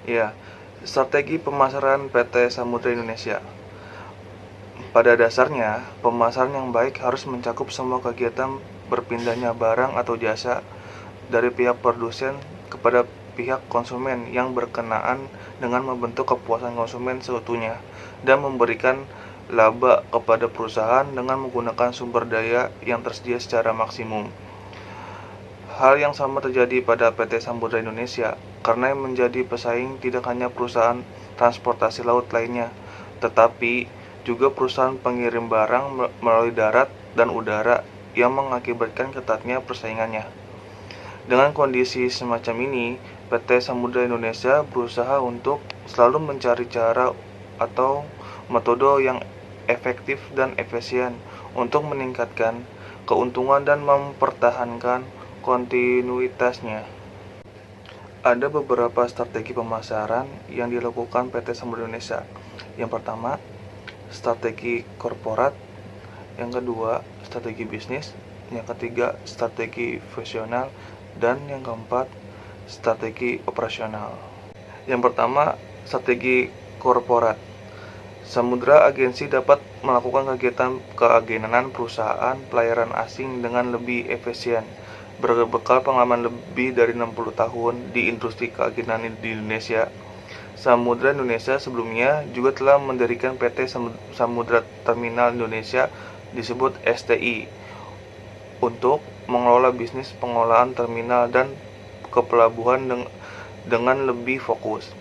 Ya, strategi pemasaran PT Samudra Indonesia. Pada dasarnya, pemasaran yang baik harus mencakup semua kegiatan berpindahnya barang atau jasa dari pihak produsen kepada pihak konsumen yang berkenaan dengan membentuk kepuasan konsumen seutuhnya dan memberikan laba kepada perusahaan dengan menggunakan sumber daya yang tersedia secara maksimum. Hal yang sama terjadi pada PT Samudra Indonesia, karena yang menjadi pesaing tidak hanya perusahaan transportasi laut lainnya, tetapi juga perusahaan pengirim barang melalui darat dan udara yang mengakibatkan ketatnya persaingannya. Dengan kondisi semacam ini, PT Samudra Indonesia berusaha untuk selalu mencari cara atau metode yang efektif dan efisien untuk meningkatkan keuntungan dan mempertahankan kontinuitasnya. Ada beberapa strategi pemasaran yang dilakukan PT Samudra Indonesia. Yang pertama, strategi korporat. Yang kedua, strategi bisnis. Yang ketiga, strategi visional. Dan yang keempat, strategi operasional. Yang pertama, strategi korporat. Samudra Agensi dapat melakukan kegiatan keagenan perusahaan pelayaran asing dengan lebih efisien. Berbekal pengalaman lebih dari 60 tahun di industri keagenan di Indonesia, Samudra Indonesia sebelumnya juga telah mendirikan PT Samudra Terminal Indonesia, disebut STI, untuk mengelola bisnis pengolahan terminal dan kepelabuhan dengan lebih fokus.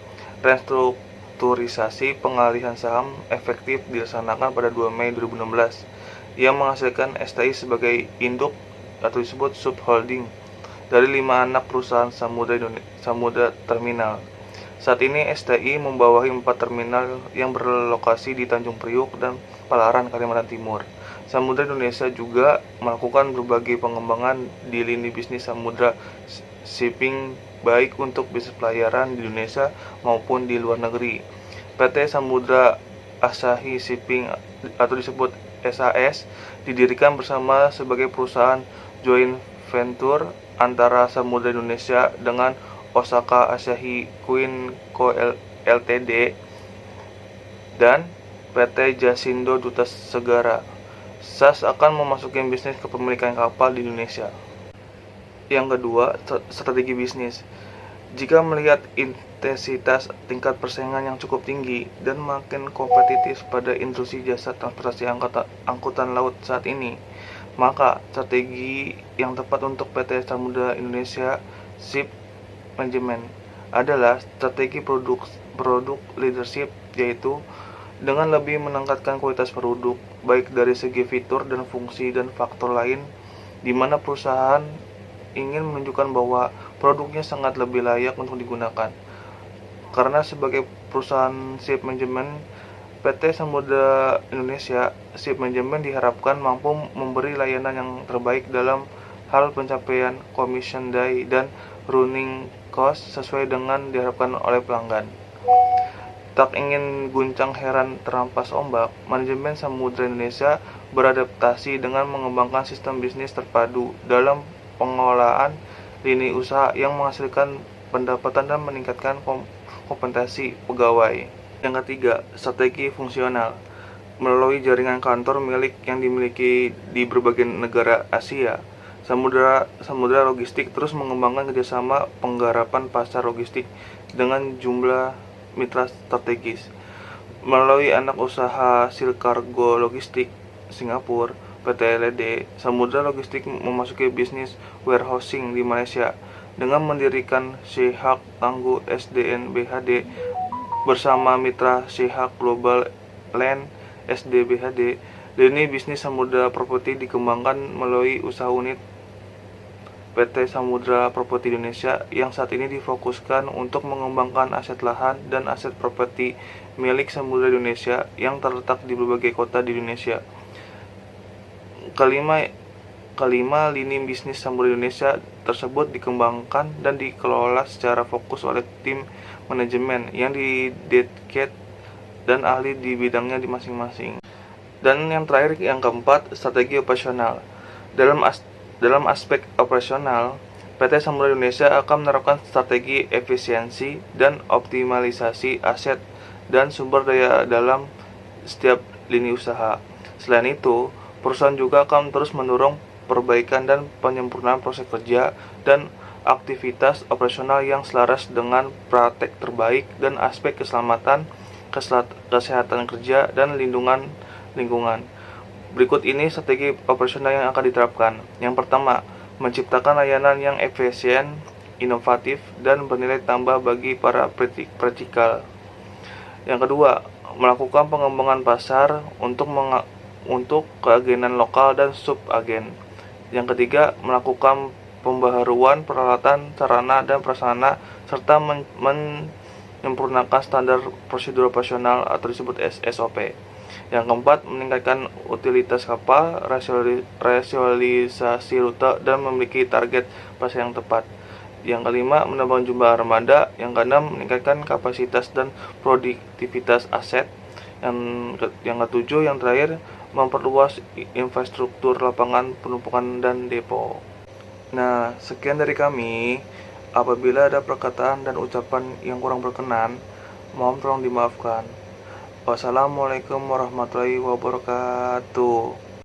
Restrukturisasi pengalihan saham efektif dilaksanakan pada 2 Mei 2016 yang menghasilkan STI sebagai induk atau disebut subholding dari 5 anak perusahaan Samudra Terminal. Saat ini STI membawahi 4 terminal yang berlokasi di Tanjung Priuk dan Palaran, Kalimantan Timur. Samudra Indonesia juga melakukan berbagai pengembangan di lini bisnis Samudra Shipping, baik untuk bisnis pelayaran di Indonesia maupun di luar negeri. PT Samudra Asahi Shipping atau disebut SAS didirikan bersama sebagai perusahaan joint venture antara Samudra Indonesia dengan Osaka Asahi Queen Co Ltd dan PT Jasindo Duta Segara. SAS akan memasuki bisnis kepemilikan kapal di Indonesia. Yang kedua, strategi bisnis. Jika melihat intensitas tingkat persaingan yang cukup tinggi dan makin kompetitif pada industri jasa transportasi angkutan laut saat ini, maka strategi yang tepat untuk PT Samudra Indonesia Ship Management adalah strategi produk leadership, yaitu dengan lebih meningkatkan kualitas produk, baik dari segi fitur dan fungsi dan faktor lain, di mana perusahaan ingin menunjukkan bahwa produknya sangat lebih layak untuk digunakan. Karena sebagai perusahaan ship management, PT Samudra Indonesia Ship Management diharapkan mampu memberi layanan yang terbaik dalam hal pencapaian commission day dan running cost sesuai dengan diharapkan oleh pelanggan. Tak ingin guncang heran terampas ombak, manajemen Samudra Indonesia beradaptasi dengan mengembangkan sistem bisnis terpadu dalam pengelolaan lini usaha yang menghasilkan pendapatan dan meningkatkan kompetensi pegawai. Yang ketiga, strategi fungsional. Melalui jaringan kantor milik yang dimiliki di berbagai negara Asia, Samudra Logistik terus mengembangkan kerjasama penggarapan pasar logistik dengan jumlah mitra strategis. Melalui anak usaha Silk Cargo Logistik Singapura, PT LD, Samudra Logistik memasuki bisnis warehousing di Malaysia dengan mendirikan Shihak Tangguh SDN BHD bersama mitra Shihak Global Land SDBHD. Lini bisnis Samudra Property dikembangkan melalui usaha unit PT Samudra Property Indonesia yang saat ini difokuskan untuk mengembangkan aset lahan dan aset properti milik Samudra Indonesia yang terletak di berbagai kota di Indonesia. Kelima, lini bisnis Samudra Indonesia tersebut dikembangkan dan dikelola secara fokus oleh tim manajemen yang didedicate dan ahli di bidangnya di masing-masing. Dan yang terakhir, yang keempat, strategi operasional. Dalam aspek operasional, PT Samudra Indonesia akan menerapkan strategi efisiensi dan optimalisasi aset dan sumber daya dalam setiap lini usaha. Selain itu, perusahaan juga akan terus mendorong perbaikan dan penyempurnaan proses kerja dan aktivitas operasional yang selaras dengan praktek terbaik dan aspek keselamatan, kesehatan kerja, dan lindungan lingkungan. Berikut ini strategi operasional yang akan diterapkan. Yang pertama, menciptakan layanan yang efisien, inovatif, dan bernilai tambah bagi para vertikal. Yang kedua, melakukan pengembangan pasar untuk keagenan lokal dan subagen. Yang ketiga, melakukan pembaharuan peralatan, sarana, dan prasarana serta menyempurnakan standar prosedur operasional atau disebut SOP. Yang keempat, meningkatkan utilitas kapal, rasionalisasi rute, dan memiliki target pasar yang tepat. Yang kelima, menambah jumlah armada. Yang keenam, meningkatkan kapasitas dan produktivitas aset. Yang ketujuh, yang terakhir, memperluas infrastruktur lapangan penumpukan dan depo. Nah, sekian dari kami. Apabila ada perkataan dan ucapan yang kurang berkenan, mohon tolong dimaafkan. Wassalamualaikum warahmatullahi wabarakatuh.